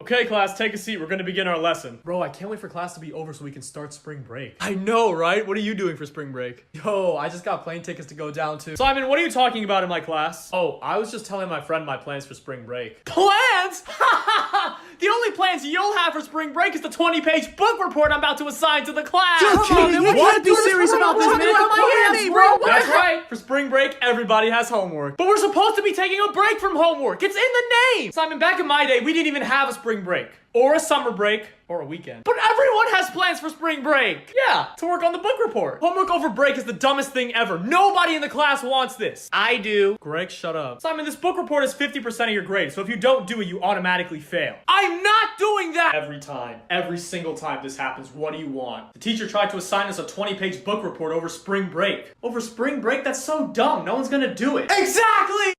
Okay, class, take a seat. We're gonna begin our lesson. Bro, I can't wait for class to be over so we can start spring break. I know, right? What are you doing for spring break? Yo, I just got plane tickets to go down to... Simon, what are you talking about in my class? Oh, I was just telling my friend my plans for spring break. Plans? The only plans you'll have for spring break is the 20-page book report I'm about to assign to the class. Come on, man, we can't be serious about this, man. Miami, bro. That's right. For spring break, everybody has homework. But we're supposed to be taking a break from homework. It's in the name. Simon, back in my day, we didn't even have a spring break. Or a summer break. Or a weekend. But everyone has plans for spring break. Yeah, to work on the book report. Homework over break is the dumbest thing ever. Nobody in the class wants this. I do. Greg, shut up. Simon, this book report is 50% of your grade, so if you don't do it, you automatically fail. I'm not doing that! Every time. Every single time this happens, what do you want? The teacher tried to assign us a 20-page book report over spring break. Over spring break? That's so dumb. No one's gonna do it. Exactly!